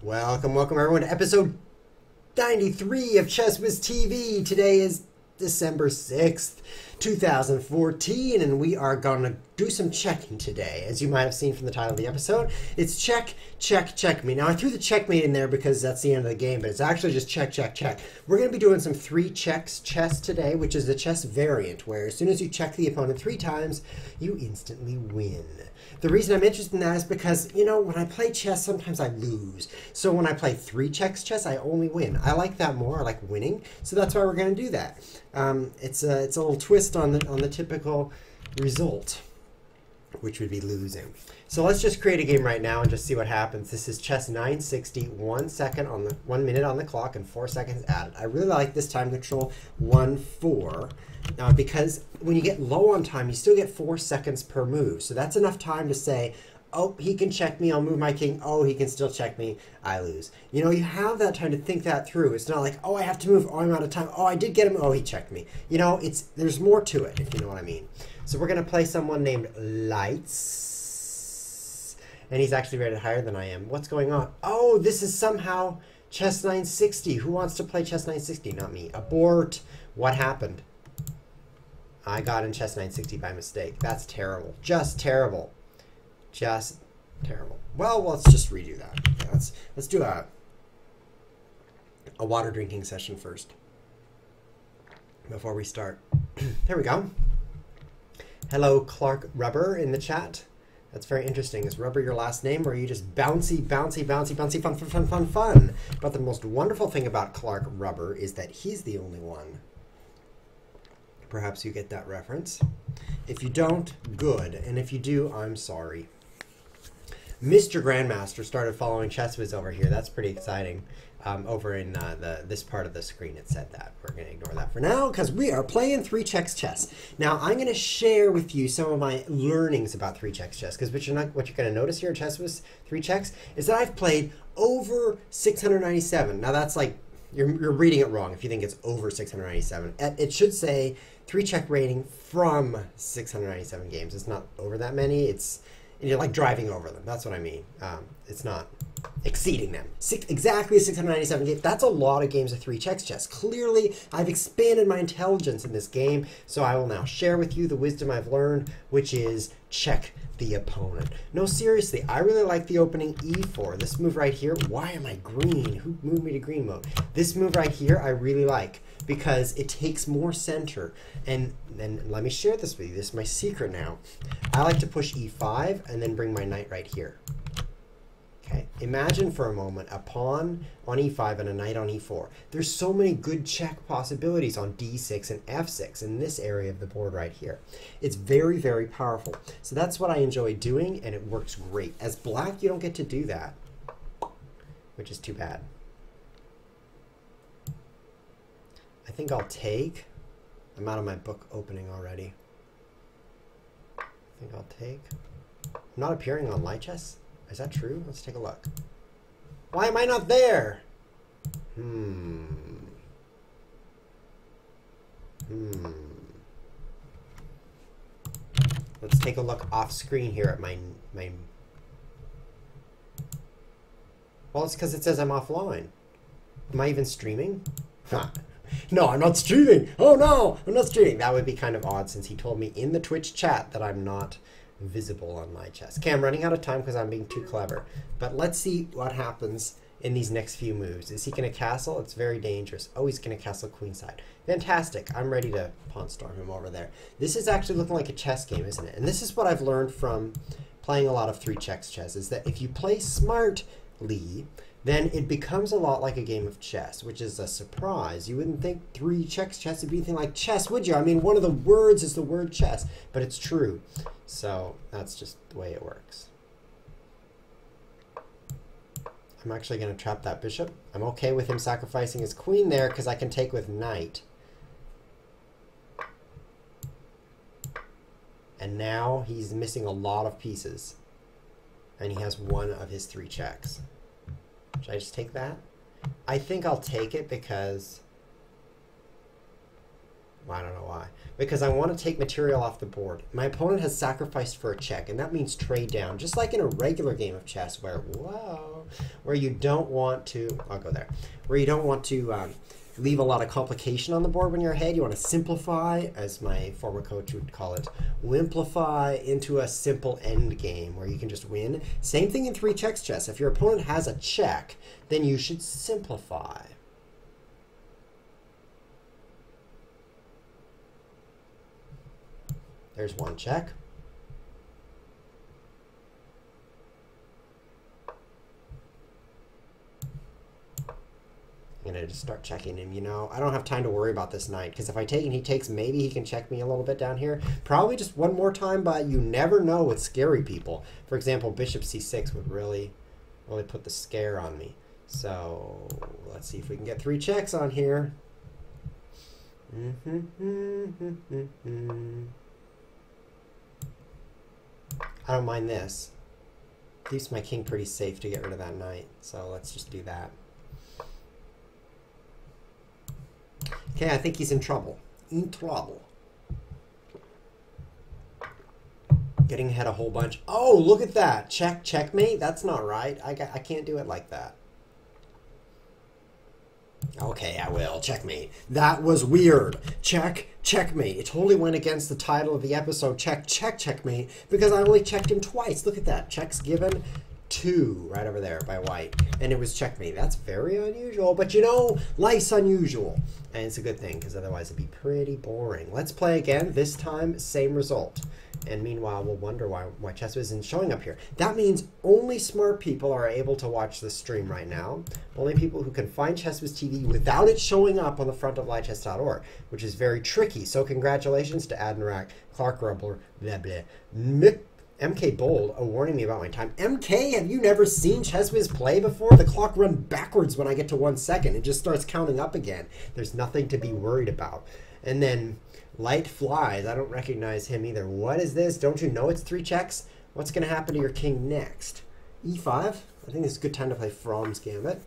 Welcome everyone to episode 93 of Chess Whiz TV. Today is December 6th, 2014, and we are going to do some checking today. As you might have seen from the title of the episode, it's check, check, checkmate. Now, I threw the checkmate in there because that's the end of the game, but it's actually just check, check, check. We're going to be doing some 3 checks chess today, which is the chess variant, where as soon as you check the opponent 3 times, you instantly win. The reason I'm interested in that is because, you know, when I play chess, sometimes I lose. So when I play 3 checks chess, I only win. I like that more. I like winning. So that's why we're going to do that. It's a little twist on the typical result, which would be losing. So let's just create a game right now and just see what happens. This is chess 960, 1 minute on the clock and 4 seconds added. I really like this time control 1-4 because when you get low on time, you still get 4 seconds per move. So that's enough time to say, oh, he can check me, I'll move my king. Oh, he can still check me, I lose. You know, you have that time to think that through. It's not like, oh, I have to move, oh, I'm out of time. Oh, I did get him, oh, he checked me. You know, there's more to it, if you know what I mean. So we're going to play someone named Lights. And he's actually rated higher than I am. What's going on? Oh, this is somehow chess 960. Who wants to play chess 960? Not me. Abort. What happened? I got in chess 960 by mistake. That's terrible. Just terrible. Just terrible. Well, let's just redo that. Okay, let's do a water drinking session first before we start. There we go. Hello, Clark Rubber in the chat. That's very interesting. Is Rubber your last name, or are you just bouncy, bouncy, bouncy, bouncy, fun, fun, fun, fun, fun? But the most wonderful thing about Clark Rubber is that he's the only one. Perhaps you get that reference. If you don't, good. And if you do, I'm sorry. Mr. Grandmaster started following Chess Whiz over here. That's pretty exciting. Over in this part of the screen, it said that. We're going to ignore that for now because we are playing 3 checks chess. Now, I'm going to share with you some of my learnings about 3 checks chess because what you're going to notice here in Chess Whiz 3 checks is that I've played over 697. Now, that's like, you're reading it wrong if you think it's over 697. It should say 3 check rating from 697 games. It's not over that many. You're like driving over them. That's what I mean. It's not exceeding them. Exactly 697 games. That's a lot of games of 3 checks chess. Clearly, I've expanded my intelligence in this game, so I will now share with you the wisdom I've learned, which is check the opponent. No, seriously, I really like the opening e4. This move right here, why am I green? Who moved me to green mode? This move right here, I really like because it takes more center. And then let me share this with you. This is my secret now. I like to push e5 and then bring my knight right here. Okay. Imagine for a moment a pawn on e5 and a knight on e4. There's so many good check possibilities on d6 and f6 in this area of the board right here. It's very, very powerful. So that's what I enjoy doing, and it works great. As black, you don't get to do that, which is too bad. I think I'll take. I'm out of my book opening already. I think I'll take. I'm not appearing on Light Chess. Is that true? Let's take a look. Why am I not there? Let's take a look off screen here at my. Well, it's because it says I'm offline. Am I even streaming? No, I'm not streaming. Oh no, I'm not streaming. That would be kind of odd since he told me in the Twitch chat that I'm not visible on my chess. Okay, I'm running out of time because I'm being too clever. But let's see what happens in these next few moves. Is he going to castle? It's very dangerous. Oh, he's going to castle queenside. Fantastic. I'm ready to pawn storm him over there. This is actually looking like a chess game, isn't it? And this is what I've learned from playing a lot of 3 checks chess, is that if you play smartly, then it becomes a lot like a game of chess, which is a surprise. You wouldn't think 3 checks chess would be anything like chess, would you? I mean, one of the words is the word chess, but it's true. So that's just the way it works. I'm actually going to trap that bishop. I'm okay with him sacrificing his queen there because I can take with knight. And now he's missing a lot of pieces. And he has one of his 3 checks. Should I just take that? I think I'll take it because I don't know why. Because I want to take material off the board. My opponent has sacrificed for a check, and that means trade down. Just like in a regular game of chess where, whoa, where you don't want to, I'll go there, where you don't want to leave a lot of complication on the board when you're ahead. You want to simplify, as my former coach would call it, wimplify into a simple end game where you can just win. Same thing in 3 checks chess. If your opponent has a check, then you should simplify. There's one check. I'm going to just start checking him, you know. I don't have time to worry about this knight, because if I take and he takes, maybe he can check me a little bit down here. Probably just one more time, but you never know with scary people. For example, bishop c6 would really put the scare on me. So let's see if we can get 3 checks on here. I don't mind this. Keeps my king pretty safe to get rid of that knight. So let's just do that. Okay, I think he's in trouble. In trouble. Getting ahead a whole bunch. Oh, look at that. Checkmate? That's not right. I can't do it like that. Okay, I will. Checkmate. That was weird. Checkmate. It totally went against the title of the episode, Checkmate, because I only checked him twice. Look at that. Checks given 2 right over there by white. And it was checkmate. That's very unusual, but you know, life's unusual. And it's a good thing, because otherwise it'd be pretty boring. Let's play again. This time, same result. And meanwhile, we'll wonder why chess isn't showing up here. That means only smart people are able to watch this stream right now. Only people who can find ChessWiz TV without it showing up on the front of livechess.org, which is very tricky. So congratulations to Admirak, Clark Rubber, blah, blah, MK Bold, warning me about my time. MK, have you never seen ChessWiz play before? The clock runs backwards when I get to 1 second. It just starts counting up again. There's nothing to be worried about. And then Light Flies, I don't recognize him either. What is this? Don't you know it's 3 checks? What's going to happen to your king next? E5? I think it's a good time to play Fromm's Gambit.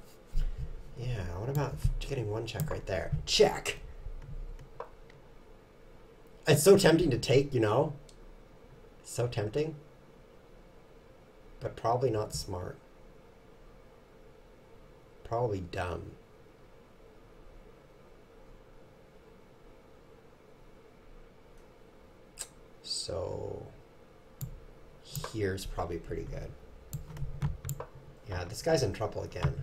Yeah, what about getting 1 check right there? Check! It's so tempting to take, you know? So tempting. But probably not smart. Probably dumb. So here's probably pretty good. Yeah, this guy's in trouble again.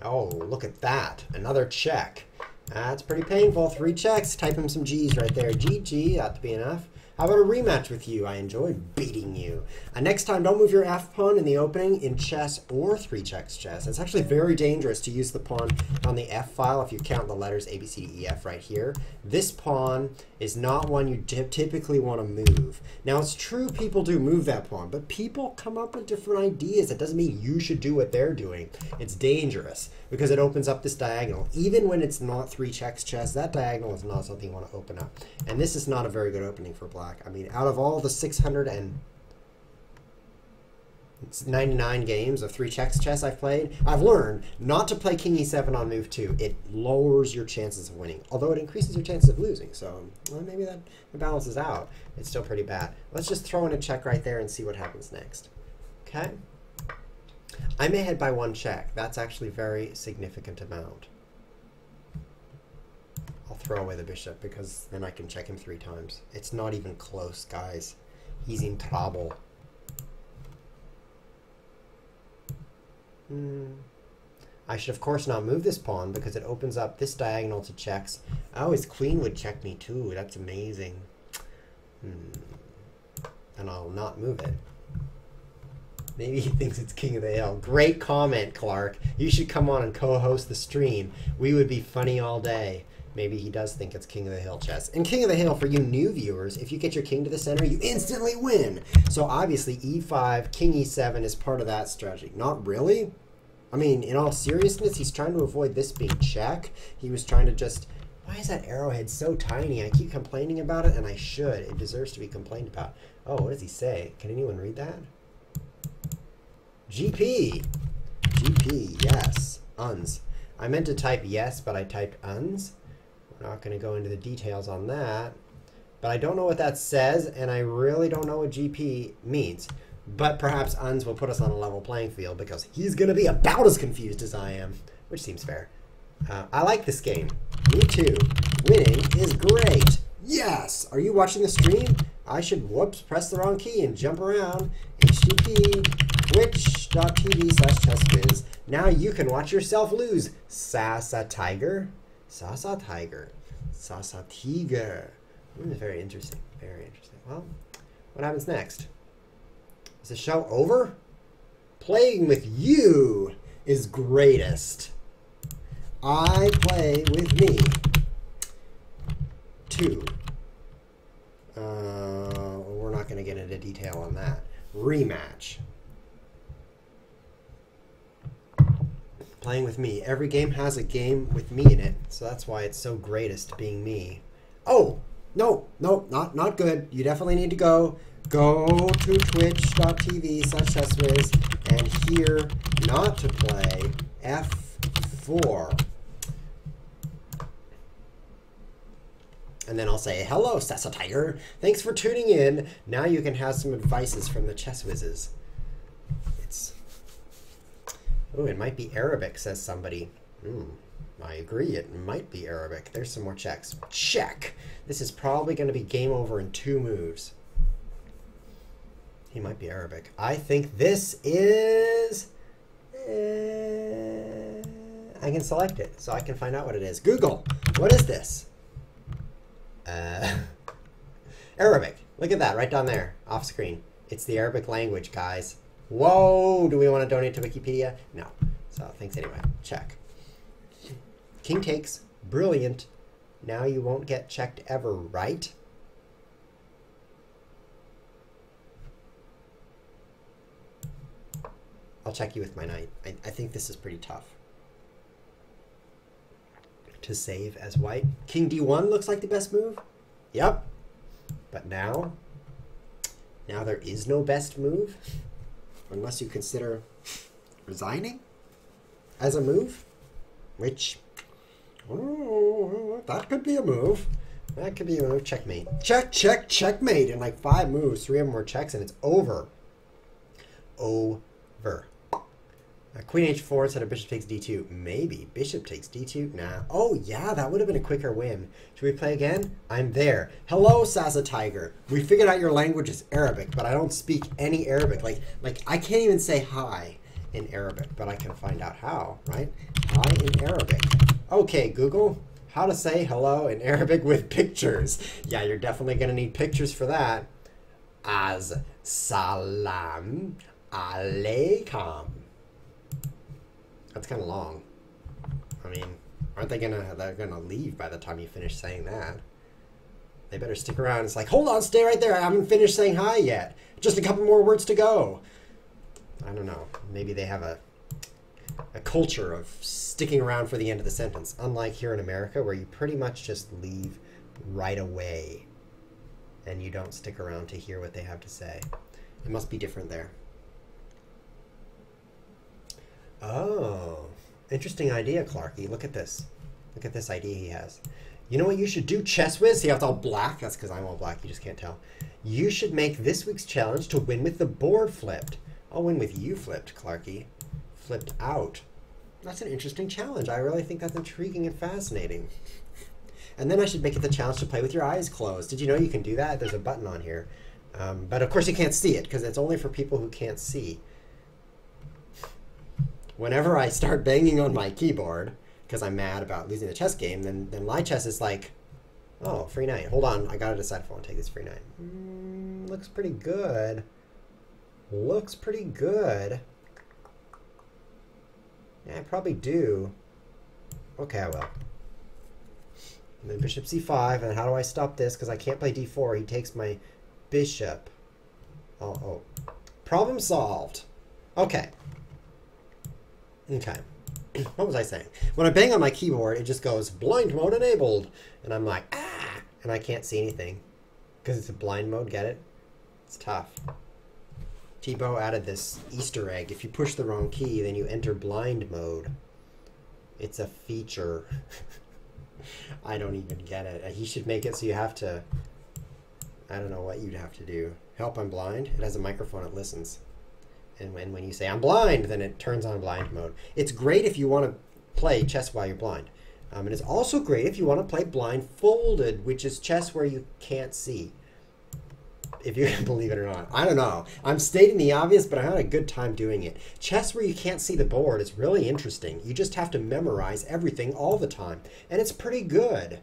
Oh, look at that. Another check. That's pretty painful. 3 checks. Type him some G's right there. GG. Ought to be enough. How about a rematch with you? I enjoyed beating you. Next time, don't move your F pawn in the opening in chess or 3 checks chess. It's actually very dangerous to use the pawn on the F file if you count the letters A, B, C, D, E, F right here. This pawn is not one you typically want to move. Now, it's true people do move that pawn, but people come up with different ideas. That doesn't mean you should do what they're doing. It's dangerous because it opens up this diagonal. Even when it's not 3 checks chess, that diagonal is not something you want to open up. And this is not a very good opening for black. I mean, out of all the 699 games of 3 checks chess I've played, I've learned not to play King E7 on move 2. It lowers your chances of winning, although it increases your chances of losing. So well, maybe that balances out. It's still pretty bad. Let's just throw in a check right there and see what happens next. Okay? I may head by 1 check. That's actually a very significant amount. I'll throw away the bishop because then I can check him 3 times. It's not even close, guys. He's in trouble. I should, of course, not move this pawn because it opens up this diagonal to checks. Oh, his queen would check me too. That's amazing. And I'll not move it. Maybe he thinks it's King of the Hill. Great comment, Clark. You should come on and co-host the stream. We would be funny all day. Maybe he does think it's King of the Hill chess. And King of the Hill, for you new viewers, if you get your king to the center, you instantly win. So obviously E5, King E7 is part of that strategy. Not really. I mean, in all seriousness, he's trying to avoid this being check. He was trying to just... Why is that arrowhead so tiny? I keep complaining about it, and I should. It deserves to be complained about. Oh, what does he say? Can anyone read that? GP. GP, yes. Uns. I meant to type yes, but I typed uns. We're not going to go into the details on that. But I don't know what that says, and I really don't know what GP means. But perhaps uns will put us on a level playing field because he's going to be about as confused as I am, which seems fair. I like this game. Me too. Winning is great. Yes! Are you watching the stream? I should, whoops, press the wrong key and jump around. HTTP twitch.tv/chessbiz. Now you can watch yourself lose. Sasa Tiger. Sasa Tiger. Sasa Tiger. Very interesting. Very interesting. Well, what happens next? Is the show over? Playing with you is greatest. I play with me. 2. We're not going to get into detail on that. Rematch. Playing with me. Every game has a game with me in it, so that's why it's so greatest being me. Oh, no, not good. You definitely need to go to twitch.tv/chesswiz and here not to play F4. And then I'll say, hello, Sasa Tiger. Thanks for tuning in. Now you can have some advices from the chess whizzes. Oh, it might be Arabic, says somebody. I agree, it might be Arabic. There's some more checks. Check. This is probably going to be game over in 2 moves. He might be Arabic. I think this is... I can select it, so I can find out what it is. Google, what is this? Arabic. Look at that, right down there, off screen. It's the Arabic language, guys. Whoa, do we want to donate to Wikipedia? No. So, thanks anyway. Check. King takes. Brilliant. Now you won't get checked ever, right? I'll check you with my knight. I think this is pretty tough. To save as white. King d1 looks like the best move. Yep. But now there is no best move. Unless you consider resigning as a move. Which, that could be a move. That could be a move. Checkmate. Checkmate. In like 5 moves, 3 of them were checks, and it's over. Over. Queen h4 instead of bishop takes d2. Maybe. Bishop takes d2. Nah. Oh, yeah, that would have been a quicker win. Should we play again? I'm there. Hello, Sasa Tiger. We figured out your language is Arabic, but I don't speak any Arabic. Like I can't even say hi in Arabic, but I can find out how, right? Hi in Arabic. Okay, Google, how to say hello in Arabic with pictures. Yeah, you're definitely going to need pictures for that. Az salam alaikum. That's kind of long. I mean, aren't they they're gonna leave by the time you finish saying that? They better stick around. It's like, hold on, stay right there. I haven't finished saying hi yet. Just a couple more words to go. I don't know. Maybe they have a culture of sticking around for the end of the sentence. Unlike here in America, where you pretty much just leave right away and you don't stick around to hear what they have to say. It must be different there. Oh, interesting idea, Clarky. Look at this. Look at this idea he has. You know what you should do, Chess Whiz? See how it's all black? That's because I'm all black. You just can't tell. You should make this week's challenge to win with the board flipped. I'll win with you flipped, Clarky. Flipped out. That's an interesting challenge. I really think that's intriguing and fascinating. And then I should make it the challenge to play with your eyes closed. Did you know you can do that? There's a button on here. But of course you can't see it because it's only for people who can't see. Whenever I start banging on my keyboard because I'm mad about losing the chess game, then Lichess is like, oh, free knight. Hold on, I gotta decide if I want to take this free knight. Looks pretty good. Looks pretty good. Yeah, I probably do. Okay, I will. And then bishop c5, and how do I stop this? Because I can't play d4. He takes my bishop. Oh. Problem solved. Okay. Okay. What was I saying? When I bang on my keyboard, it just goes blind mode enabled. And I'm like, ah! And I can't see anything. Because it's a blind mode, get it? It's tough. Tebow added this Easter egg. If you push the wrong key, then you enter blind mode. It's a feature. I don't even get it. He should make it so you have to... I don't know what you'd have to do. Help, I'm blind. It has a microphone, it listens. And when you say, I'm blind, then it turns on blind mode. It's great if you want to play chess while you're blind. And it's also great if you want to play blindfolded, which is chess where you can't see. If you can believe it or not. I don't know. I'm stating the obvious, but I had a good time doing it. Chess where you can't see the board is really interesting. You just have to memorize everything all the time. And it's pretty good.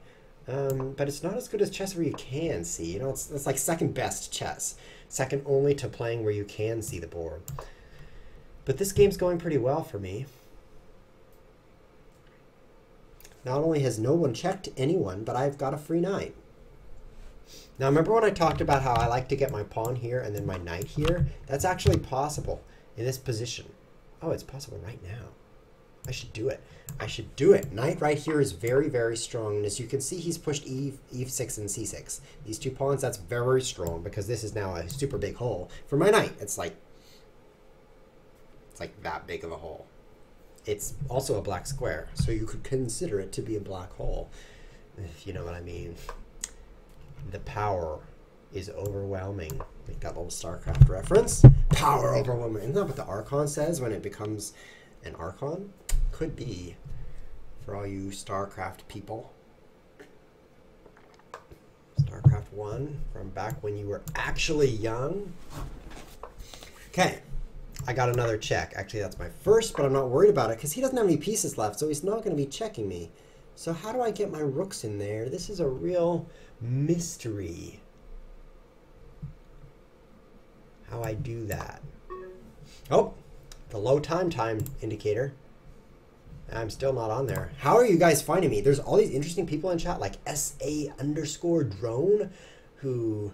But it's not as good as chess where you can see. You know, it's like second best chess. Second only to playing where you can see the board. But this game's going pretty well for me. Not only has no one checked anyone, but I've got a free knight. Now remember when I talked about how I like to get my pawn here and then my knight here? That's actually possible in this position. Oh, it's possible right now. I should do it. I should do it. Knight right here is very, very strong. And as you can see, he's pushed e6 and c6. These two pawns, that's very strong because this is now a super big hole. For my knight, it's like that big of a hole. It's also a black square, so you could consider it to be a black hole, if you know what I mean. The power is overwhelming. Make that little StarCraft reference. Power overwhelming. Isn't that what the Archon says when it becomes an Archon? Could be, for all you StarCraft people. StarCraft 1 from back when you were actually young. Okay, I got another check. Actually, that's my first, but I'm not worried about it because he doesn't have any pieces left, so he's not going to be checking me. So how do I get my rooks in there? This is a real mystery. How I do that. Oh, the low time indicator. I'm still not on there. How are you guys finding me? There's all these interesting people in chat, like SA_drone, who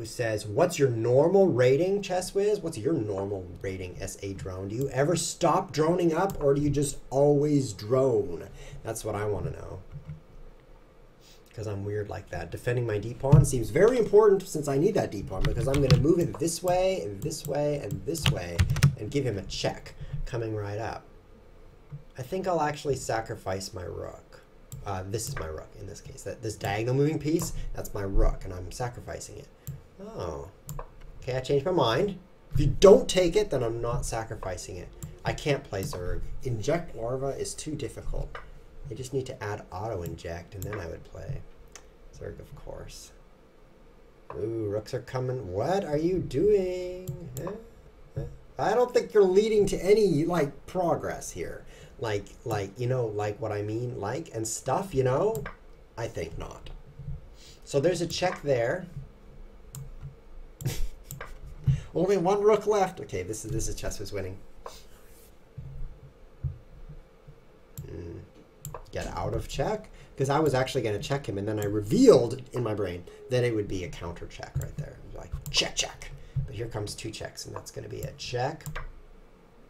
says, what's your normal rating, ChessWiz? What's your normal rating, SA Drone? Do you ever stop droning up, or do you just always drone? That's what I want to know. Because I'm weird like that. Defending my d-pawn seems very important since I need that d-pawn, because I'm going to move it this way, and this way, and this way, and give him a check coming right up. I think I'll actually sacrifice my rook. This is my rook in this case. This diagonal moving piece, that's my rook, and I'm sacrificing it. Oh, okay, I changed my mind. If you don't take it, then I'm not sacrificing it. I can't play Zerg. Inject Larva is too difficult. I just need to add auto-inject, and then I would play Zerg, of course. Ooh, rooks are coming. What are you doing? I don't think you're leading to any, like, progress here. Like, you know, like what I mean, like, and stuff, you know? I think not. So there's a check there. Only one rook left. Okay, this is ChessWiz winning. Get out of check, because I was actually going to check him, and then I revealed in my brain that it would be a counter check right there. Like check, check. But here comes two checks, and that's going to be a check.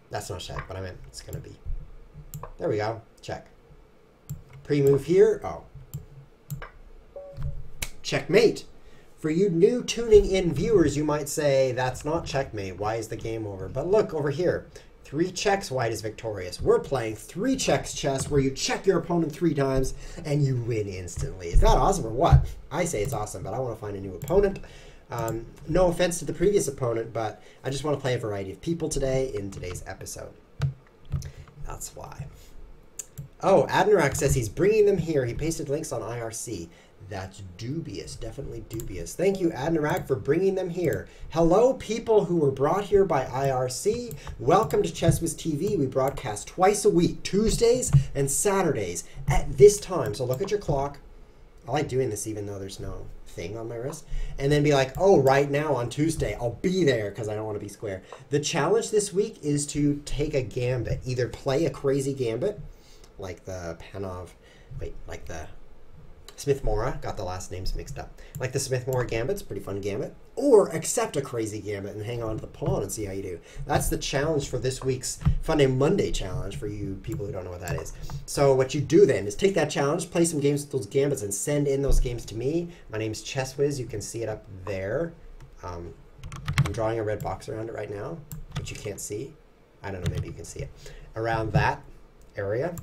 That's not check, but I meant it's going to be. There we go. Check. Pre-move here. Oh. Checkmate. For you new tuning in viewers, you might say, that's not checkmate. Why is the game over? But look over here. 3 checks, white is victorious. We're playing 3 checks chess where you check your opponent 3 times and you win instantly. Is that awesome or what? I say it's awesome, but I want to find a new opponent. No offense to the previous opponent, but I just want to play a variety of people today in today's episode. That's why. Oh, Admirak says he's bringing them here. He pasted links on IRC. That's dubious, definitely dubious. Thank you, Admirak, for bringing them here. Hello, people who were brought here by IRC. Welcome to ChessWiz TV. We broadcast twice a week, Tuesdays and Saturdays at this time. So look at your clock. I like doing this even though there's no thing on my wrist. And then be like, oh, right now on Tuesday, I'll be there because I don't want to be square. The challenge this week is to take a gambit. Either play a crazy gambit, like the Panov, like the Smith-Morra, got the last names mixed up. Like the Smith-Morra gambit's pretty fun gambit. Or accept a crazy gambit and hang on to the pawn and see how you do. That's the challenge for this week's Fun Day Monday challenge for you people who don't know what that is. So what you do then is take that challenge, play some games with those gambits, and send in those games to me. My name's ChessWiz. You can see it up there. I'm drawing a red box around it right now, which you can't see. I don't know, maybe you can see it. around that area.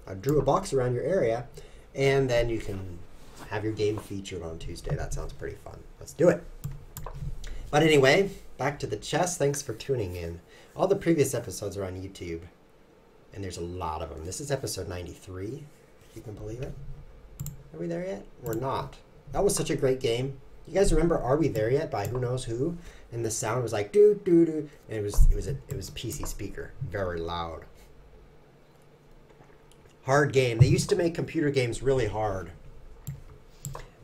I drew a box around your area, and then you can have your game featured on Tuesday. That sounds pretty fun. Let's do it. But anyway, back to the chess. Thanks for tuning in. All the previous episodes are on YouTube, and there's a lot of them. This is episode 93, if you can believe it. Are we there yet? We're not. That was such a great game. You guys remember Are We There Yet by Who Knows Who? And the sound was like doo doo doo, and it was a PC speaker, very loud. Hard game. They used to make computer games really hard.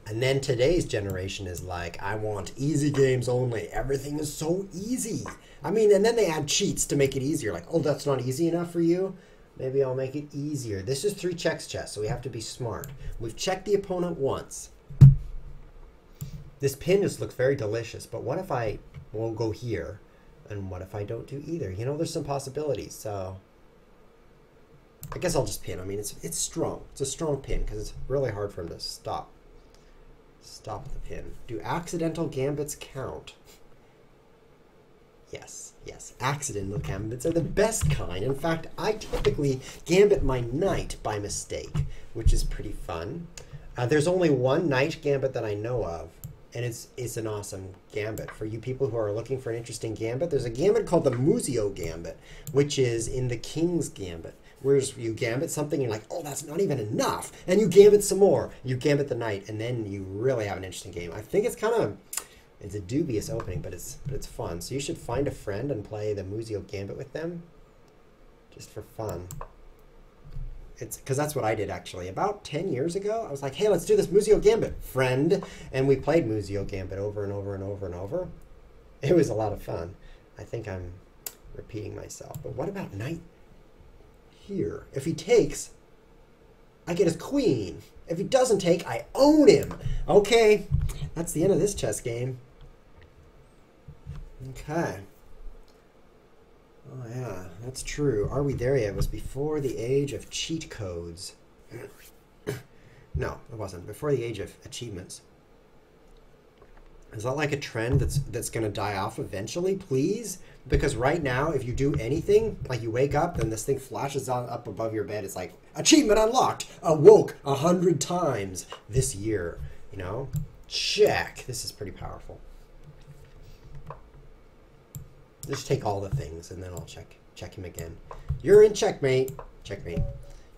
And then today's generation is like, I want easy games only. Everything is so easy. I mean, and then they add cheats to make it easier. Like, oh, that's not easy enough for you? Maybe I'll make it easier. This is 3 checks chess, so we have to be smart. We've checked the opponent once. This pin just looks very delicious, but what if I won't go here? And what if I don't do either? You know, there's some possibilities, so I guess I'll just pin. I mean, it's strong. It's a strong pin because it's really hard for him to stop. Stop the pin. Do accidental gambits count? Yes, yes. Accidental gambits are the best kind. In fact, I typically gambit my knight by mistake, which is pretty fun. There's only one knight gambit that I know of, and it's an awesome gambit. For you people who are looking for an interesting gambit, there's a gambit called the Muzio Gambit, which is in the King's Gambit. Whereas you gambit something, you're like, oh, that's not even enough. And you gambit some more. You gambit the knight, and then you really have an interesting game. I think it's a dubious opening, but it's fun. So you should find a friend and play the Muzio Gambit with them, just for fun. It's because that's what I did actually. About 10 years ago, I was like, hey, let's do this Muzio Gambit, friend. And we played Muzio Gambit over and over and over and over. It was a lot of fun. I think I'm repeating myself. But what about knight here? If he takes, I get his queen. If he doesn't take, I own him. Okay, that's the end of this chess game. Okay. Oh yeah, that's true. Are We There Yet? It was before the age of cheat codes. No, it wasn't. Before the age of achievements. Is that like a trend that's going to die off eventually, please? Because right now, if you do anything, like you wake up, then this thing flashes on up above your bed. It's like, achievement unlocked, awoke 100 times this year. You know? Check. This is pretty powerful. Just take all the things, and then I'll check him again. You're in checkmate. Checkmate.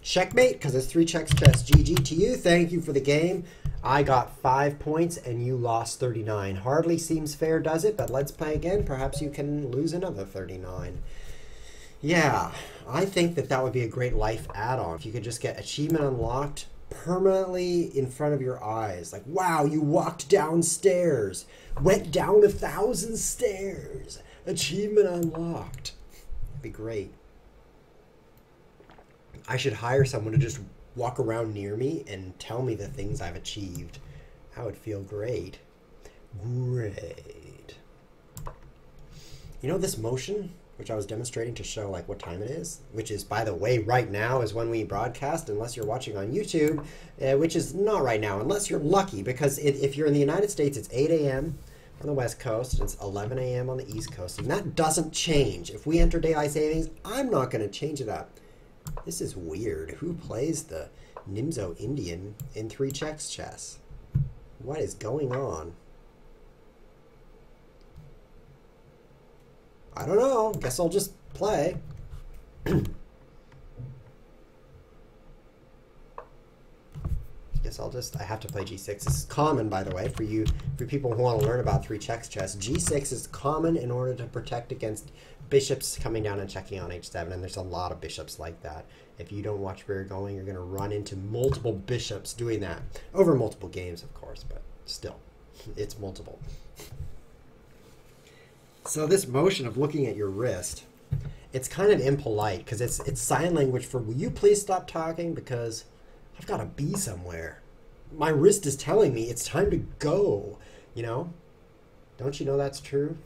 Checkmate, because it's 3 checks chess. GG to you. Thank you for the game. I got 5 points and you lost 39. Hardly seems fair, does it? But let's play again. Perhaps you can lose another 39. Yeah, I think that would be a great life add-on. If you could just get achievement unlocked permanently in front of your eyes. Like, wow, you walked downstairs. Went down 1,000 stairs. Achievement unlocked. That'd be great. I should hire someone to just walk around near me and tell me the things I've achieved. That would feel great. Great. You know this motion, which I was demonstrating to show like what time it is, which is, by the way, right now is when we broadcast, unless you're watching on YouTube, which is not right now, unless you're lucky, because if you're in the United States, it's 8 a.m. on the West Coast, and it's 11 a.m. on the East Coast, and that doesn't change. If we enter daylight savings, I'm not going to change it up. This is weird. Who plays the Nimzo Indian in 3 checks chess? What is going on? I don't know. Guess I'll just play. I have to play g6. This is common, by the way, for people who want to learn about 3 checks chess. g6 is common in order to protect against bishops coming down and checking on h7, and there's a lot of bishops like that. If you don't watch where you're going, you're going to run into multiple bishops doing that. Over multiple games, of course, but still, it's multiple. So this motion of looking at your wrist, it's kind of impolite, because it's sign language for, will you please stop talking, because I've got to be somewhere. My wrist is telling me it's time to go, you know? Don't you know that's true?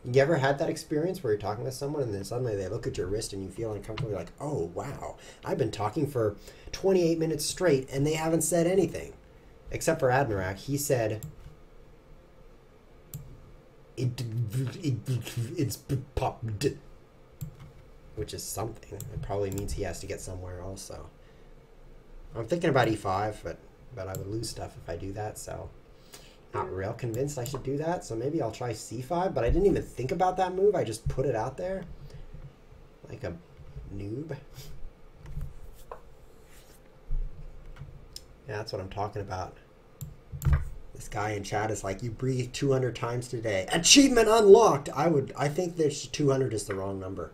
You ever had that experience where you're talking to someone and then suddenly they look at your wrist and you feel uncomfortable? You're like, oh, wow, I've been talking for 28 minutes straight and they haven't said anything. Except for Admirak. He said, it's popped. which is something. It probably means he has to get somewhere also. I'm thinking about e5, but I would lose stuff if I do that, so not real convinced I should do that. So maybe I'll try c5, but I didn't even think about that move. I just put it out there like a noob. Yeah, that's what I'm talking about. This guy in chat is like, you breathed 200 times today. Achievement unlocked! I think that 200 is the wrong number.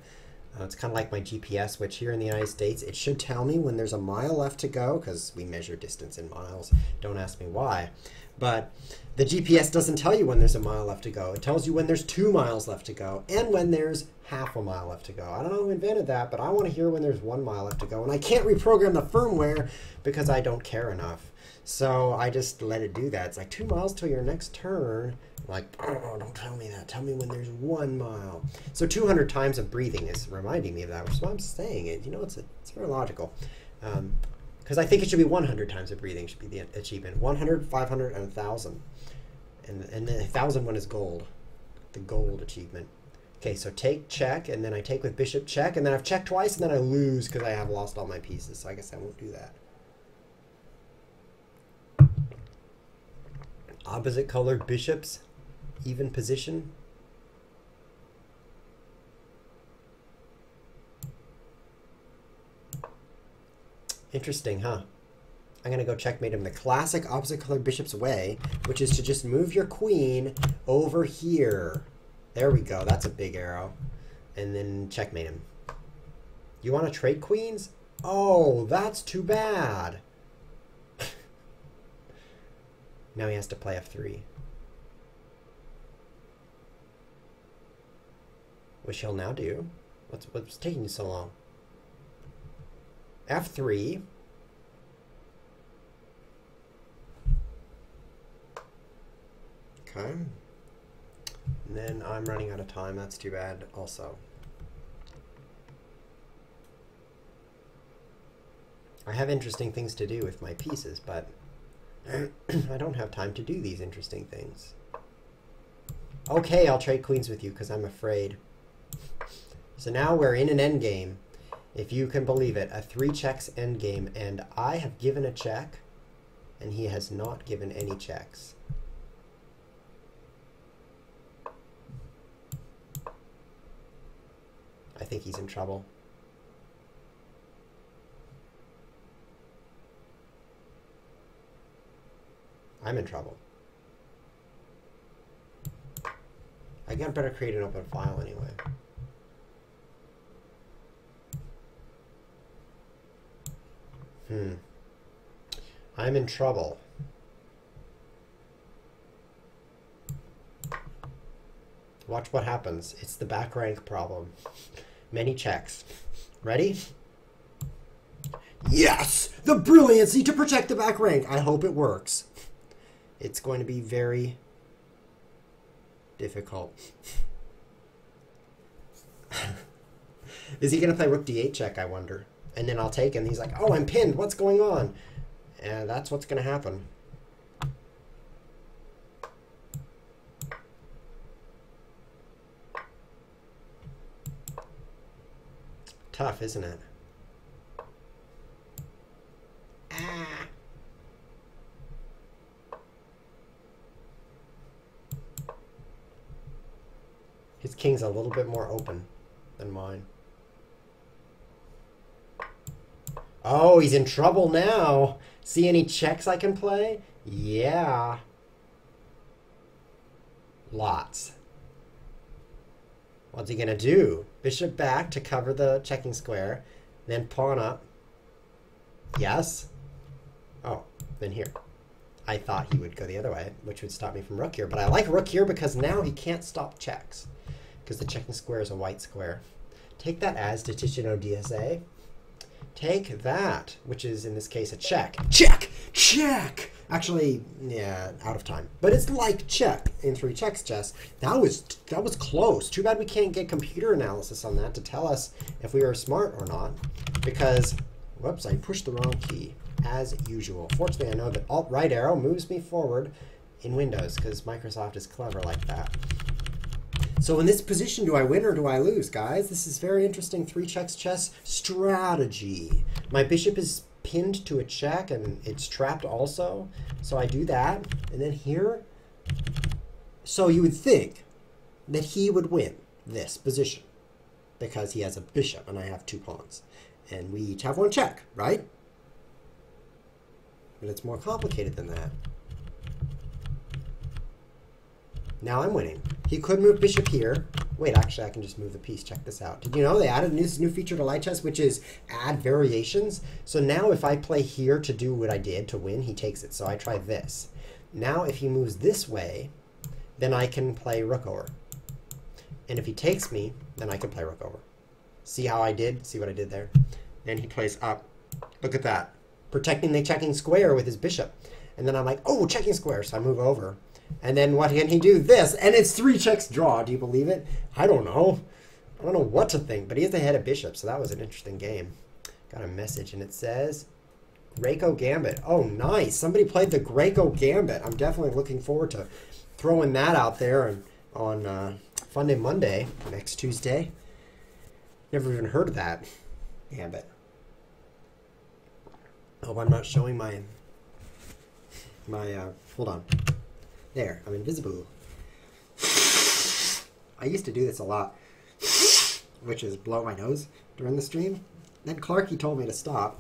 It's kind of like my GPS, which here in the United States, it should tell me when there's a mile left to go, because we measure distance in miles. Don't ask me why. But the GPS doesn't tell you when there's a mile left to go. It tells you when there's 2 miles left to go, and when there's half a mile left to go. I don't know who invented that, but I want to hear when there's 1 mile left to go. And I can't reprogram the firmware because I don't care enough. So I just let it do that. It's like 2 miles till your next turn. Like, oh, don't tell me that. Tell me when there's 1 mile. So 200 times of breathing is reminding me of that, which is why I'm saying it. You know, it's very logical. Because I think it should be 100 times of breathing should be the achievement. 100, 500, and 1,000. And the 1,000 one is gold. The gold achievement. Okay, so take, check, and then I take with bishop, check, and then I've checked twice, and then I lose because I have lost all my pieces. So I guess I won't do that. Opposite colored bishops, even position. Interesting, huh? I'm going to go checkmate him the classic opposite colored bishop's way, which is to just move your queen over here. There we go. That's a big arrow. And then checkmate him. You want to trade queens? Oh, that's too bad. Now he has to play f3. Which he'll now do. What's taking you so long? f3. Okay. And then I'm running out of time. That's too bad also. I have interesting things to do with my pieces, but I don't have time to do these interesting things. Okay, I'll trade queens with you because I'm afraid. So now we're in an endgame. If you can believe it, a 3 checks endgame, and I have given a check, and he has not given any checks. I think he's in trouble. I'm in trouble. I gotta better create an open file anyway. I'm in trouble. Watch what happens. It's the back rank problem. Many checks. Ready? Yes! The brilliancy to protect the back rank. I hope it works. It's going to be very difficult. Is he going to play rook d8 check, I wonder? And then I'll take him. He's like, oh, I'm pinned. What's going on? And that's what's going to happen. Tough, isn't it? Ah. His king's a little bit more open than mine. Oh, he's in trouble now. See any checks I can play? Yeah. Lots. What's he gonna do? Bishop back to cover the checking square. Then pawn up. Yes. Oh, then here. I thought he would go the other way, which would stop me from rook here. But I like rook here because now he can't stop checks. Because the checking square is a white square. Take that as to Ticino DSA. Take that, which is in this case a check. Check! Check! Actually, yeah, out of time. But it's like check in 3 checks chess. That was close. Too bad we can't get computer analysis on that to tell us if we were smart or not. Because, whoops, I pushed the wrong key, as usual. Fortunately, I know that Alt-right arrow moves me forward in Windows, because Microsoft is clever like that. So in this position, do I win or do I lose, guys? This is very interesting. 3 checks chess strategy. My bishop is pinned to a check and it's trapped also. So I do that. And then here, so you would think that he would win this position because he has a bishop and I have 2 pawns. And we each have 1 check, right? But it's more complicated than that. Now I'm winning. He could move bishop here. Wait, actually, I can just move the piece. Check this out. Did you know they added this new feature to light chess, which is add variations? So now if I play here to do what I did to win, he takes it. So I try this. Now if he moves this way, then I can play rook over. And if he takes me, then I can play rook over. See how I did? See what I did there? Then he plays up. Look at that. Protecting the checking square with his bishop. And then I'm like, oh, checking square. So I move over. And then what can he do? This. And it's 3 checks draw. Do you believe it? I don't know. I don't know what to think. But he has the head of bishop. So that was an interesting game. Got a message and it says, Greco Gambit. Oh, nice. Somebody played the Greco Gambit. I'm definitely looking forward to throwing that out there and on Fun Day Monday next Tuesday. Never even heard of that Gambit. Hope I'm not showing my hold on. There, I'm invisible. I used to do this a lot, which is blow my nose during the stream. Then Clarky told me to stop.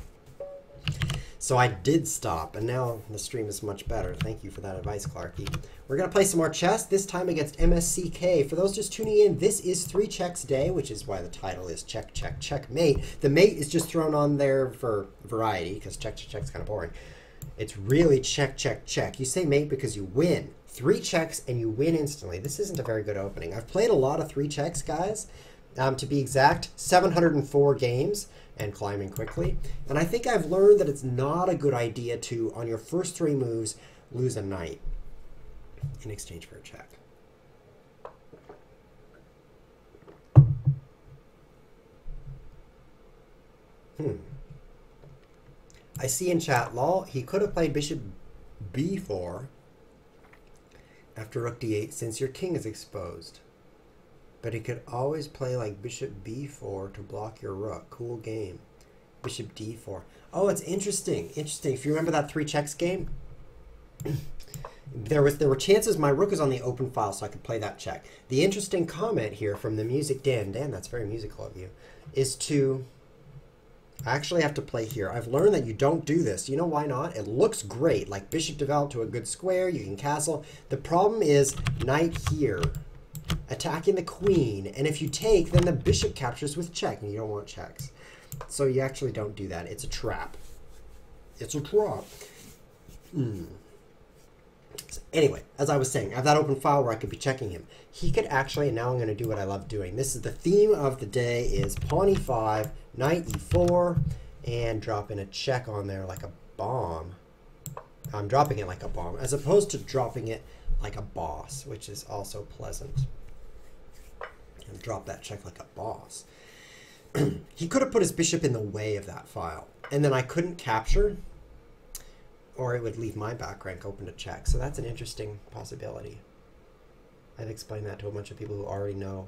So I did stop, and now the stream is much better. Thank you for that advice, Clarky. We're going to play some more chess, this time against MSCK. For those just tuning in, this is 3 checks day, which is why the title is Check, Check, Checkmate. The mate is just thrown on there for variety, because check, check, check is kind of boring. It's really check, check, check. You say mate because you win. 3 checks and you win instantly. This isn't a very good opening. I've played a lot of 3 checks, guys. To be exact, 704 games and climbing quickly. And I think I've learned that it's not a good idea to, on your first 3 moves, lose a knight in exchange for a check. I see in chat, lol, he could have played bishop b4 after rook d8 since your king is exposed. But he could always play like bishop b4 to block your rook. Cool game. Bishop d4. Oh, it's interesting. Interesting. If you remember that 3 checks game, there were chances my rook is on the open file, so I could play that check. The interesting comment here from the music Dan, that's very musical of you, is to I actually have to play here. I've learned that you don't do this. You know why not? It looks great, like bishop developed to a good square. You can castle. The problem is knight here, attacking the queen. And if you take, then the bishop captures with check, and you don't want checks. So you actually don't do that. It's a trap. It's a trap. So anyway, as I was saying, I have that open file where I could be checking him. He could actually, and now I'm going to do what I love doing. This is the theme of the day is pawn e5, knight e4, and dropping a check on there like a bomb. I'm dropping it like a bomb, as opposed to dropping it like a boss, which is also pleasant. And drop that check like a boss. He could have put his bishop in the way of that file, and then I couldn't capture, or it would leave my back rank open to check. So that's an interesting possibility. I've explained that to a bunch of people who already know.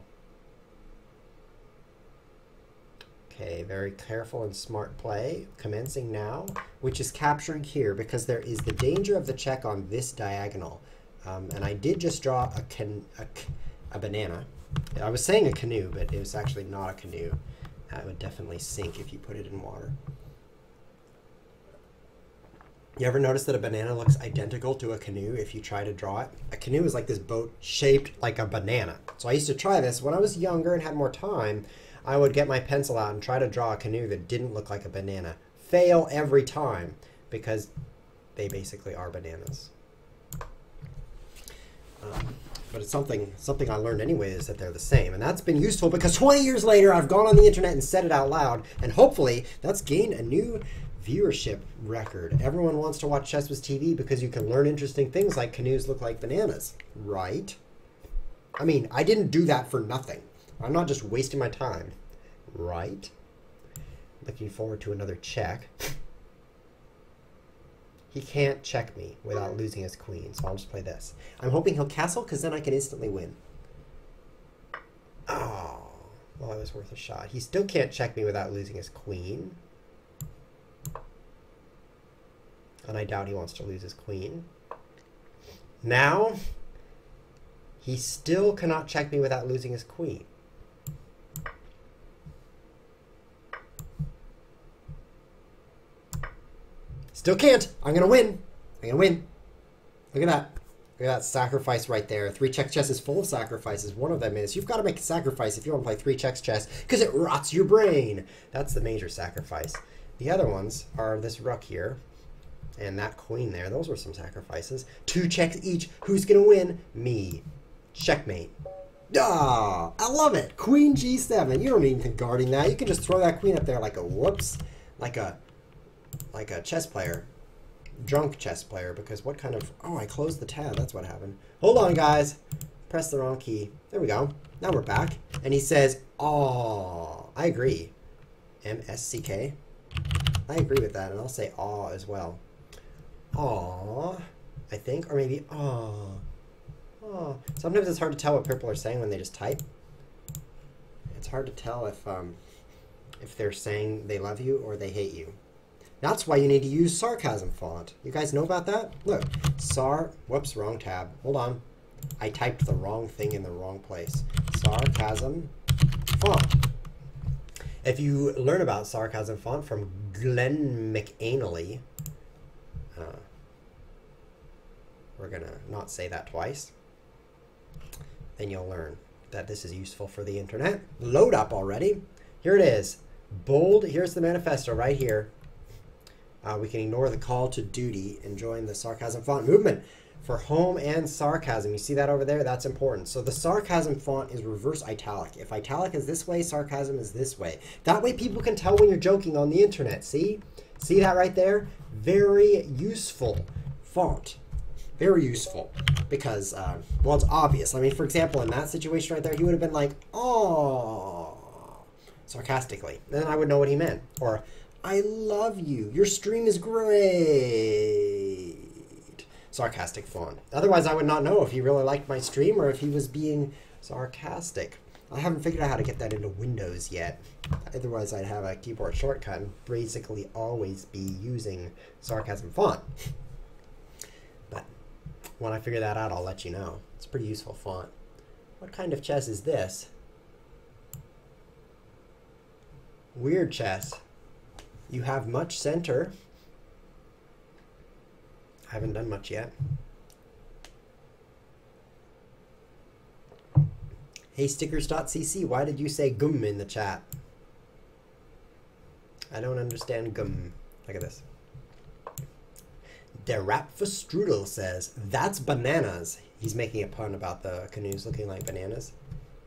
Okay, very careful and smart play, commencing now, which is capturing here because there is the danger of the check on this diagonal. And I did just draw a banana. I was saying a canoe, but it was actually not a canoe. That would definitely sink if you put it in water. You ever notice that a banana looks identical to a canoe if you try to draw it? A canoe is like this boat shaped like a banana. So I used to try this. When I was younger and had more time, I would get my pencil out and try to draw a canoe that didn't look like a banana. Fail every time because they basically are bananas. But it's something I learned anyway, is that they're the same. And that's been useful because 20 years later, I've gone on the internet and said it out loud. And hopefully that's gained a new viewership record. Everyone wants to watch Chess with TV because you can learn interesting things like canoes look like bananas, right? I mean, I didn't do that for nothing. I'm not just wasting my time, right? Looking forward to another check. He can't check me without losing his queen, so I'll just play this. I'm hoping he'll castle because then I can instantly win. Well, it was worth a shot. He still can't check me without losing his queen. And I doubt he wants to lose his queen. Now, he still cannot check me without losing his queen. Still can't. I'm going to win. I'm going to win. Look at that. Look at that sacrifice right there. 3 checks chess is full of sacrifices. One of them is you've got to make a sacrifice if you want to play 3 checks chess because it rots your brain. That's the major sacrifice. The other ones are this rook here and that queen there. Those were some sacrifices. 2 checks each. Who's going to win? Me. Checkmate. Ah, I love it. Queen G7. You don't need anything guarding that. You can just throw that queen up there like a whoops. Like a chess player. Drunk chess player, because what kind of... Oh, I closed the tab. That's what happened. Hold on, guys. Press the wrong key. There we go. Now we're back. And he says, "Aw." I agree. MSCK. I agree with that, and I'll say aw as well. Aw, I think. Or maybe aw. Aw. Sometimes it's hard to tell what people are saying when they just type. It's hard to tell if they're saying they love you or they hate you. That's why you need to use sarcasm font. You guys know about that? Look, whoops, wrong tab. Hold on. I typed the wrong thing in the wrong place. Sarcasm font. If you learn about sarcasm font from Glenn McAnally, we're going to not say that twice, then you'll learn that this is useful for the internet. Load up already. Here it is. Bold. Here's the manifesto right here. We can ignore the call to duty and join the sarcasm font movement for home and sarcasm. You see that over there? That's important. So the sarcasm font is reverse italic. If italic is this way, sarcasm is this way. That way people can tell when you're joking on the internet. See? See that right there? Very useful font. Very useful. Because, well, it's obvious. I mean, for example, in that situation right there, he would have been like, "Oh," sarcastically. Then I would know what he meant. Or, "I love you. Your stream is great." Sarcastic font. Otherwise, I would not know if he really liked my stream or if he was being sarcastic. I haven't figured out how to get that into Windows yet. Otherwise, I'd have a keyboard shortcut and basically always be using sarcasm font. But when I figure that out, I'll let you know. It's a pretty useful font. What kind of chess is this? Weird chess. You have much center. I haven't done much yet. Hey, stickers.cc, why did you say gum in the chat? I don't understand gum. Look at this. Der Rap for Strudel says, "That's bananas." He's making a pun about the canoes looking like bananas.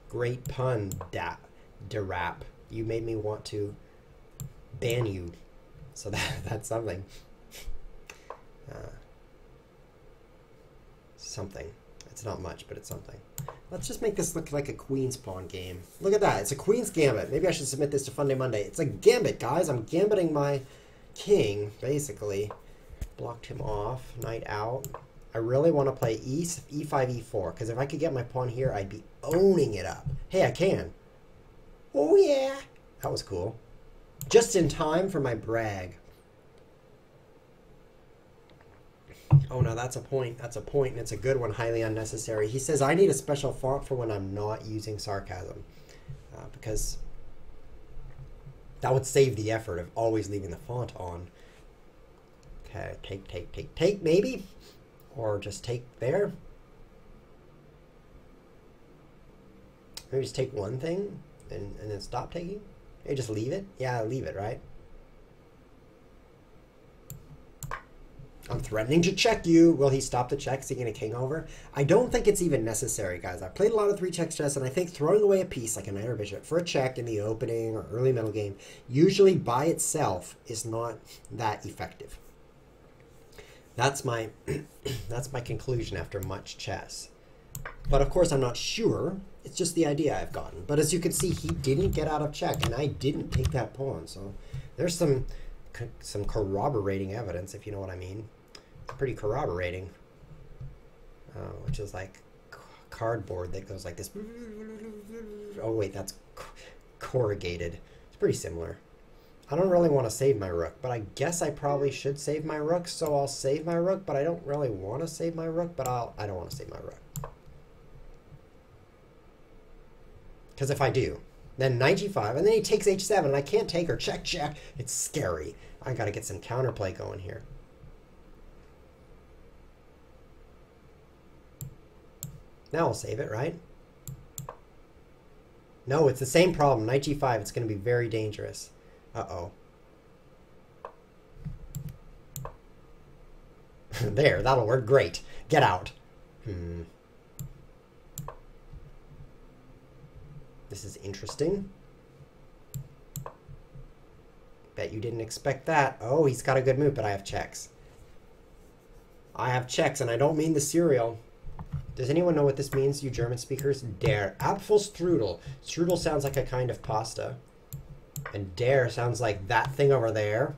Great pun, Der Rap. You made me want to ban you. So that's something. Something. It's not much, but it's something. Let's just make this look like a Queen's Pawn game. Look at that. It's a Queen's Gambit. Maybe I should submit this to Fun Day Monday. It's a gambit, guys. I'm gambiting my king, basically. Blocked him off. Knight out. I really want to play e5, e4, because if I could get my pawn here, I'd be owning it up. Hey, I can. Oh, yeah. That was cool. Just in time for my brag. Oh, no, that's a point. That's a point, and it's a good one. Highly unnecessary. He says, I need a special font for when I'm not using sarcasm. Because that would save the effort of always leaving the font on. Okay, take, maybe? Or just take there? Maybe just take one thing and then stop taking? Maybe just leave it? Yeah, leave it, right? I'm threatening to check you. Will he stop the check, seeking a king over? I don't think it's even necessary, guys. I've played a lot of 3 checks chess, and I think throwing away a piece like a knight or bishop for a check in the opening or early middle game usually by itself is not that effective. That's my that's my conclusion after much chess. But of course, I'm not sure. It's just the idea I've gotten. But as you can see, he didn't get out of check, and I didn't take that pawn. So there's some corroborating evidence, if you know what I mean. It's pretty corroborating, which is like cardboard that goes like this. Oh wait, that's corrugated. It's pretty similar. I don't really want to save my rook, but I guess I probably should save my rook, so I'll save my rook, but I don't really want to save my rook, but I don't want to save my rook. Because if I do, then knight g5, and then he takes h7, and I can't take her. Check, check. It's scary. I got to get some counterplay going here. Now I'll save it, right? No, it's the same problem. Knight g5, it's going to be very dangerous. Uh-oh. There, that'll work. Great. Get out. This is interesting. Bet you didn't expect that. Oh, he's got a good move, but I have checks. I have checks, and I don't mean the cereal. Does anyone know what this means, you German speakers? Der Apfelstrudel. Strudel sounds like a kind of pasta. And der sounds like that thing over there.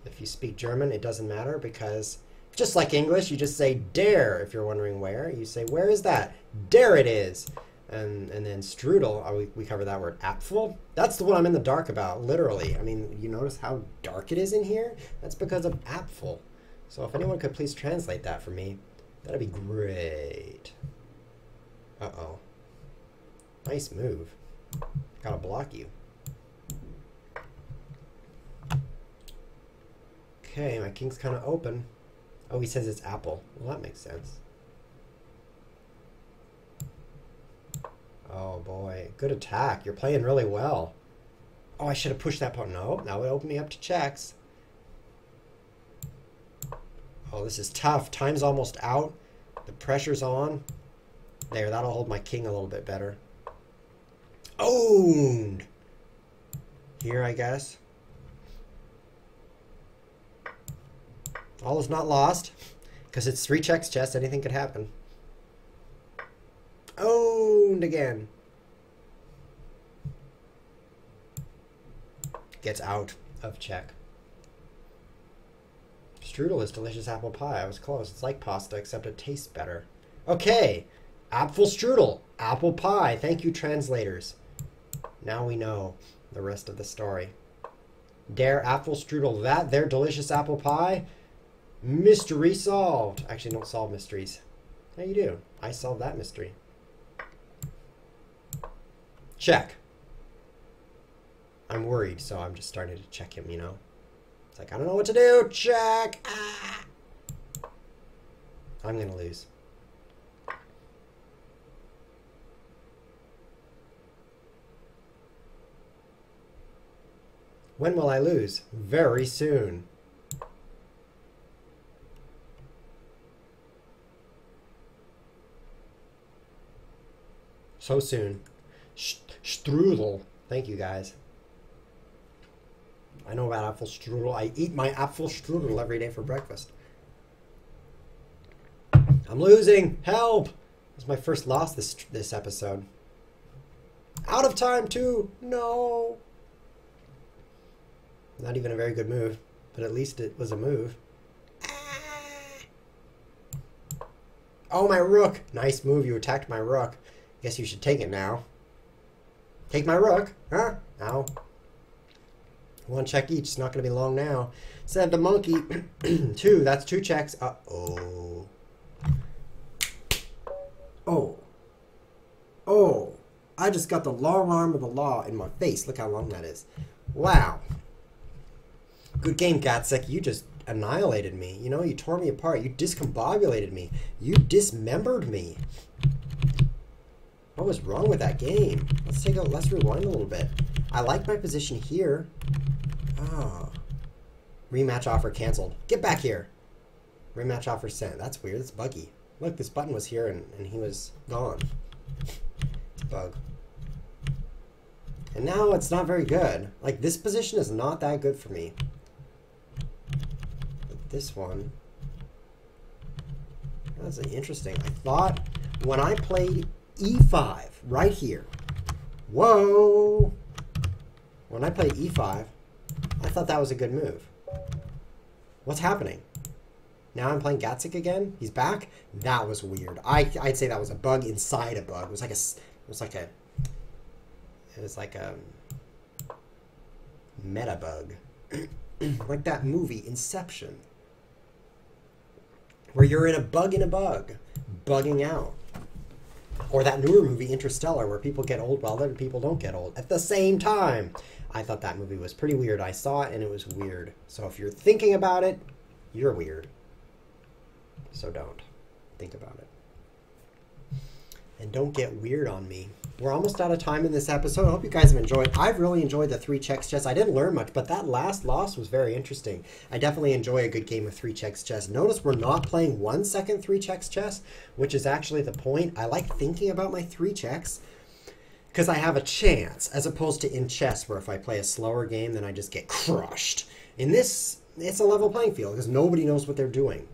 If you speak German, it doesn't matter because just like English, you just say der if you're wondering where. You say, where is that? There it is. And then strudel, we cover that word. Apfel? That's the one I'm in the dark about, literally. I mean, you notice how dark it is in here? That's because of apfel. So if anyone could please translate that for me, that'd be great. Uh-oh. Nice move. Gotta block you. Okay, my king's kind of open. Oh, he says it's apple. Well, that makes sense. Oh, boy. Good attack. You're playing really well. Oh, I should have pushed that pawn. No, that would open me up to checks. Oh, this is tough. Time's almost out. The pressure's on. There, that'll hold my king a little bit better. Owned! Here, I guess. All is not lost. Because it's 3 checks chess. Anything could happen. Owned again. Gets out of check. Strudel is delicious apple pie. I was close. It's like pasta, except it tastes better. Okay. Apfelstrudel. Apple pie. Thank you, translators. Now we know the rest of the story. Der Apfelstrudel. That, their delicious apple pie. Mystery solved. Actually, don't solve mysteries. Yeah, you do. I solved that mystery. Check. I'm worried, so I'm just starting to check him, you know? It's like, I don't know what to do. Check. Ah. I'm going to lose. When will I lose? Very soon. So soon. Strudel. Thank you, guys. I know about Apfelstrudel. I eat my Apfelstrudel every day for breakfast. I'm losing. Help! That's my first loss this episode. Out of time, too. No. Not even a very good move, but at least it was a move. Oh, my rook. Nice move. You attacked my rook. Guess you should take it now. Take my rook. Huh? Ow. 1 check each. It's not going to be long now. Said the monkey. 2. That's 2 checks. Uh-oh. Oh. Oh. I just got the long arm of the law in my face. Look how long that is. Wow. Good game, Gatsek. You just annihilated me. You know, you tore me apart. You discombobulated me. You dismembered me. What was wrong with that game? Let's rewind a little bit. I like my position here. Oh. Rematch offer canceled. Get back here. Rematch offer sent. That's weird. It's buggy. Look, this button was here and he was gone. It's a bug. And now it's not very good. Like, this position is not that good for me. But this one. That's interesting. I thought when I played E5 right here. Whoa! When I played E5, I thought that was a good move. What's happening? Now I'm playing Gatsik again? He's back? That was weird. I'd say that was a bug inside a bug. It was like a Metabug. Like that movie, Inception. Where you're in a bug, bugging out. Or that newer movie, Interstellar, where people get old while other people don't get old at the same time. I thought that movie was pretty weird. I saw it and it was weird. So if you're thinking about it, you're weird. So don't think about it. And don't get weird on me. We're almost out of time in this episode. I hope you guys have enjoyed. I've really enjoyed the 3 checks chess. I didn't learn much, but that last loss was very interesting. I definitely enjoy a good game of 3 checks chess. Notice we're not playing 1 second 3 checks chess, which is actually the point. I like thinking about my 3 checks because I have a chance, as opposed to in chess where if I play a slower game, then I just get crushed. In this, it's a level playing field because nobody knows what they're doing.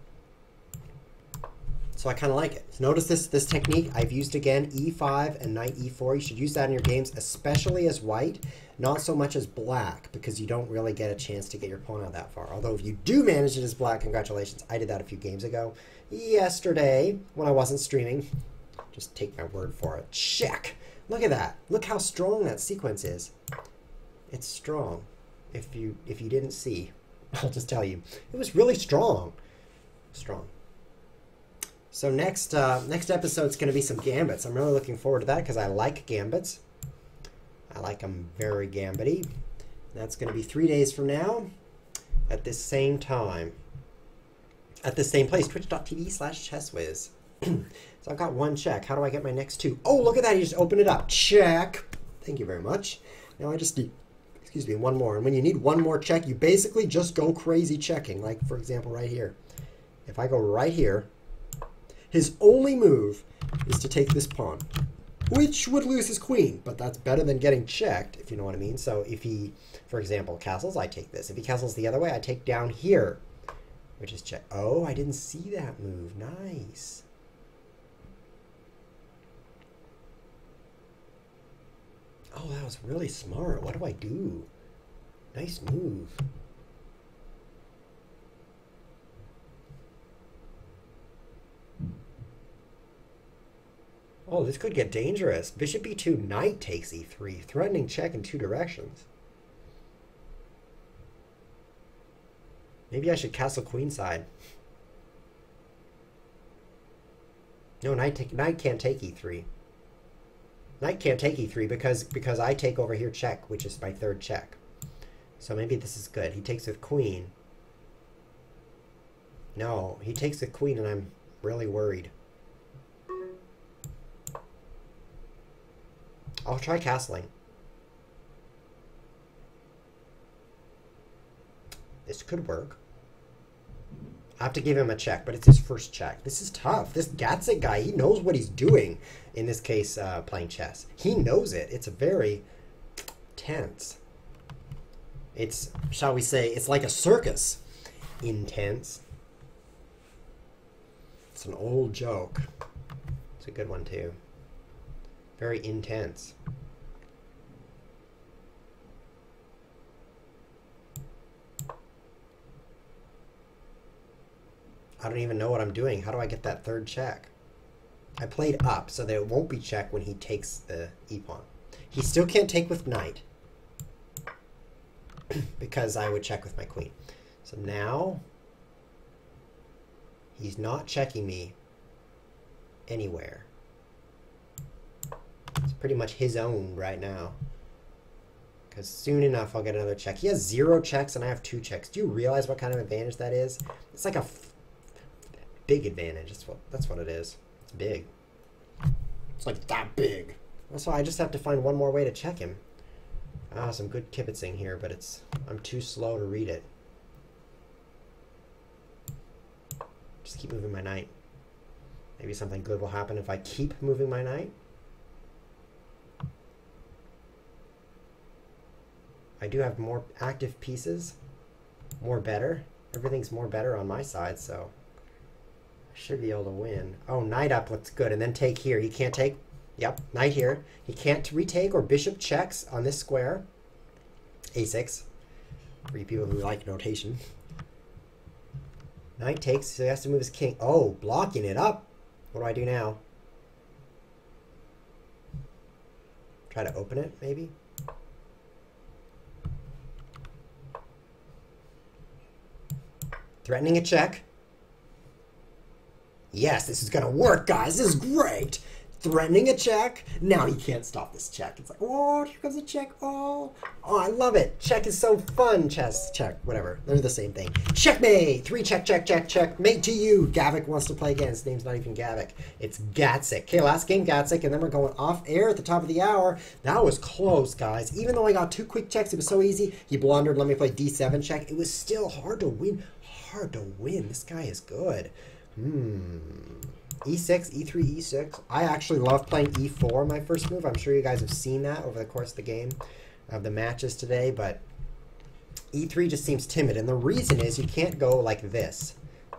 So I kind of like it. So notice this technique I've used again, e5 and knight e4. You should use that in your games, especially as white, not so much as black, because you don't really get a chance to get your pawn out that far. Although if you do manage it as black, congratulations. I did that a few games ago. Yesterday, when I wasn't streaming. Just take my word for it. Check! Look at that. Look how strong that sequence is. It's strong. If you didn't see, I'll just tell you. It was really strong. Strong. So next episode is going to be some gambits. I'm really looking forward to that because I like gambits. I like them very gambity. That's going to be 3 days from now at this same time. At this same place, twitch.tv/chesswiz. So I've got 1 check. How do I get my next 2? Oh, look at that. You just open it up. Check. Thank you very much. Now I just need, excuse me, 1 more. And when you need 1 more check, you basically just go crazy checking. Like, for example, right here. If I go right here, his only move is to take this pawn, which would lose his queen, but that's better than getting checked, if you know what I mean. So if he, for example, castles, I take this. If he castles the other way, I take down here, which is check. Oh, I didn't see that move. Nice. Oh, that was really smart. What do I do? Nice move. Oh, this could get dangerous. Bishop e2, knight takes e3, threatening check in 2 directions. Maybe I should castle queenside. No, knight can't take e3. Knight can't take e3 because I take over here check, which is my 3rd check. So maybe this is good. He takes with queen. No, he takes the queen and I'm really worried. I'll try castling. This could work. I have to give him a check, but it's his first check. This is tough. This Gatsik guy, he knows what he's doing. In this case, playing chess. He knows it. It's very tense. It's, shall we say, it's like a circus. Intense. It's an old joke. It's a good one, too. Very intense. I don't even know what I'm doing. How do I get that 3rd check? I played up so that it won't be check when he takes the e-pawn. He still can't take with knight because I would check with my queen. So now he's not checking me anywhere. It's pretty much his own right now. Because soon enough I'll get another check. He has 0 checks and I have 2 checks. Do you realize what kind of advantage that is? It's like a big advantage. That's what it is. It's big. It's like that big. So I just have to find 1 more way to check him. Ah, some good kibitzing here, but I'm too slow to read it. Just keep moving my knight. Maybe something good will happen if I keep moving my knight. I do have more active pieces. More better. Everything's more better on my side, so I should be able to win. Oh, knight up looks good. And then take here. He can't take. Yep, knight here. He can't retake or bishop checks on this square. A6. For you people who like notation. Knight takes, so he has to move his king. Oh, blocking it up. What do I do now? Try to open it, maybe? Threatening a check. Yes, this is going to work, guys. This is great. Threatening a check. Now he can't stop this check. It's like, oh, here comes a check. Oh, I love it. Check is so fun. Chess, check, whatever. They're the same thing. Checkmate. 3 check, check, check, check. Mate to you. Gavik wants to play again. His name's not even Gavik. It's Gatzik. Okay, last game, Gatzik, and then we're going off air at the top of the hour. That was close, guys. Even though I got 2 quick checks, it was so easy. He blundered, let me play D7 check. It was still hard to win. Hard to win. This guy is good. E6, E3, E6. I actually love playing E4, my first move. I'm sure you guys have seen that over the course of the game, of the matches today, but E3 just seems timid. And the reason is you can't go like this.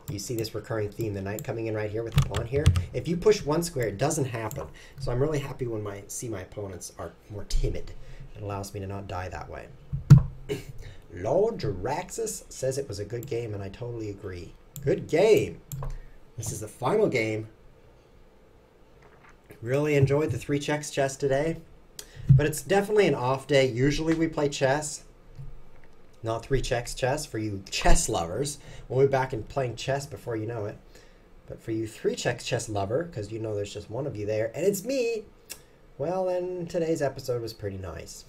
You see this recurring theme, the knight coming in right here with the pawn here. If you push 1 square, it doesn't happen. So I'm really happy when I see my opponents are more timid. It allows me to not die that way. Lord Jaraxis says it was a good game, and I totally agree. Good game. This is the final game. Really enjoyed the 3 checks chess today, but it's definitely an off day. Usually we play chess, not 3 checks chess for you chess lovers. We'll be back in playing chess before you know it. But for you 3 checks chess lover, because you know there's just one of you there, and it's me, well, then today's episode was pretty nice.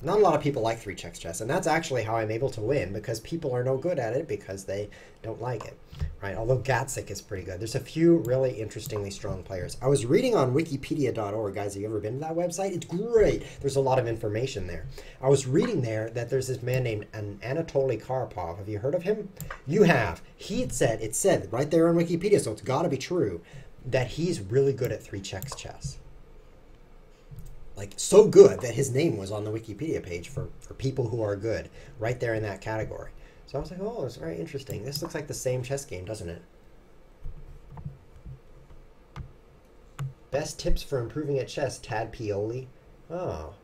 Not a lot of people like 3 checks chess, and that's actually how I'm able to win, because people are no good at it because they don't like it, right? Although Gatzik is pretty good. There's a few really interestingly strong players. I was reading on wikipedia.org, guys. Have you ever been to that website? It's great. There's a lot of information there. I was reading there that there's this man named Anatoly Karpov. Have you heard of him? You have. It said right there on Wikipedia, so it's got to be true, that he's really good at 3 checks chess. Like, so good that his name was on the Wikipedia page for people who are good, right there in that category. So I was like, oh, it's very interesting. This looks like the same chess game, doesn't it? Best tips for improving at chess, Tad Pioli. Oh.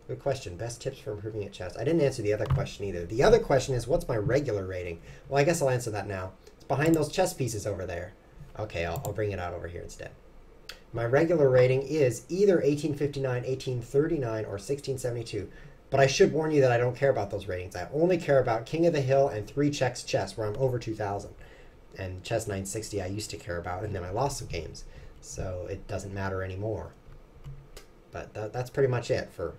Good question. Best tips for improving at chess. I didn't answer the other question either. The other question is, what's my regular rating? Well, I guess I'll answer that now. It's behind those chess pieces over there. Okay, I'll bring it out over here instead. My regular rating is either 1859, 1839, or 1672. But I should warn you that I don't care about those ratings. I only care about King of the Hill and 3 checks chess, where I'm over 2,000. And chess 960 I used to care about, and then I lost some games. So it doesn't matter anymore. But that's pretty much it for...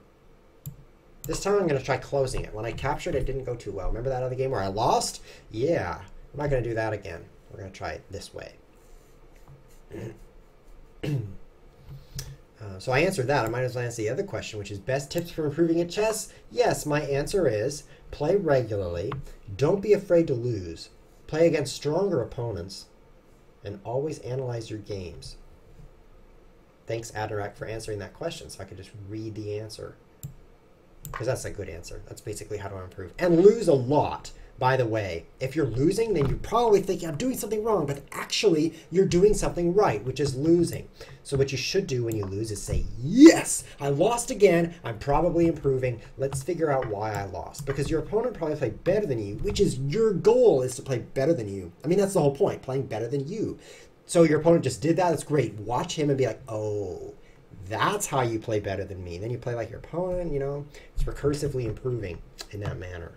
This time I'm going to try closing it. When I captured, it didn't go too well. Remember that other game where I lost? Yeah. I'm not going to do that again. We're going to try it this way. So I answered that. I might as well answer the other question, which is best tips for improving at chess? Yes, my answer is play regularly. Don't be afraid to lose. Play against stronger opponents. And always analyze your games. Thanks, Adarak, for answering that question, so I could just read the answer. Because that's a good answer. That's basically how to improve. And lose a lot. By the way, if you're losing, then you're probably thinking, I'm doing something wrong, but actually you're doing something right, which is losing. So what you should do when you lose is say, yes, I lost again. I'm probably improving. Let's figure out why I lost. Because your opponent probably played better than you, which is your goal, is to play better than you. I mean, that's the whole point, playing better than you. So your opponent just did that. That's great. Watch him and be like, oh, that's how you play better than me. Then you play like your opponent, you know. It's recursively improving in that manner.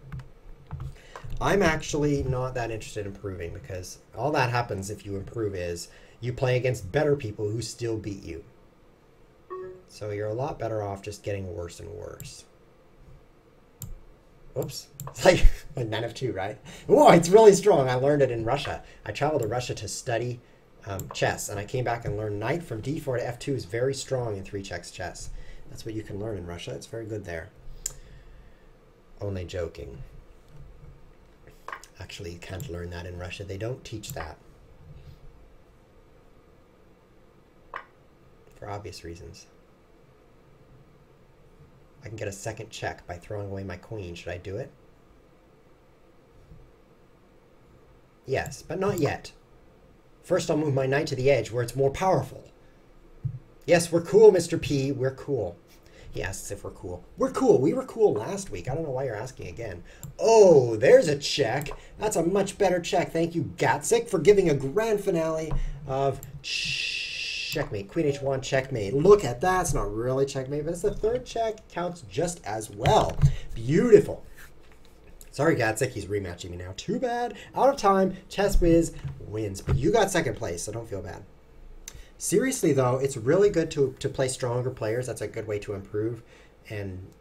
I'm actually not that interested in improving, because all that happens if you improve is you play against better people who still beat you. So you're a lot better off just getting worse and worse. Oops. It's like 9 of 2, right? Whoa, it's really strong. I learned it in Russia. I traveled to Russia to study chess, and I came back and learned knight from d4 to f2 is very strong in 3 checks chess. That's what you can learn in Russia. It's very good there. Only joking. Actually, you can't learn that in Russia. They don't teach that. For obvious reasons. I can get a second check by throwing away my queen. Should I do it? Yes, but not yet. First, I'll move my knight to the edge where it's more powerful. Yes, we're cool, Mr. P. We're cool. He asks if we're cool. We're cool. We were cool last week. I don't know why you're asking again. Oh, there's a check. That's a much better check. Thank you, Gatzik, for giving a grand finale of checkmate. Queen h1, checkmate. Look at that. It's not really checkmate, but it's the 3rd check. Counts just as well. Beautiful. Sorry, Gatzik, he's rematching me now. Too bad. Out of time. Chess Whiz wins. But you got second place, so don't feel bad. Seriously, though, it's really good to play stronger players. That's a good way to improve. And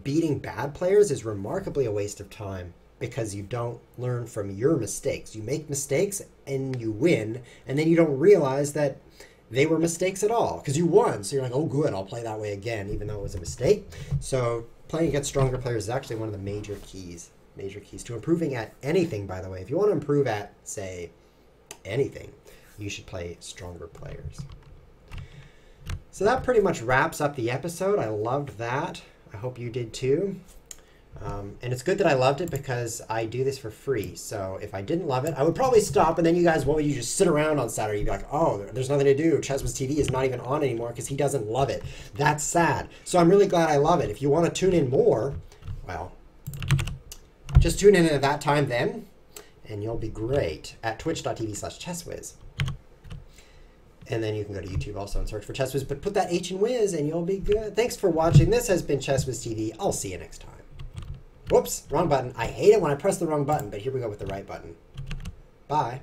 beating bad players is remarkably a waste of time because you don't learn from your mistakes. You make mistakes and you win, and then you don't realize that they were mistakes at all because you won. So you're like, oh, good, I'll play that way again, even though it was a mistake. So playing against stronger players is actually one of the major keys to improving at anything, by the way. If you want to improve at, say, anything, you should play stronger players. So that pretty much wraps up the episode. I loved that. I hope you did too. And it's good that I loved it because I do this for free. So if I didn't love it, I would probably stop. And then you guys, what would you just sit around on Saturday? You'd be like, oh, there's nothing to do. Chesswiz TV is not even on anymore because he doesn't love it. That's sad. So I'm really glad I love it. If you want to tune in more, well, just tune in at that time then, and you'll be great at twitch.tv/chesswiz. And then you can go to YouTube also and search for Chesswiz, but put that H in Wiz and you'll be good. Thanks for watching. This has been Chesswiz TV. I'll see you next time. Whoops, wrong button. I hate it when I press the wrong button, but here we go with the right button. Bye.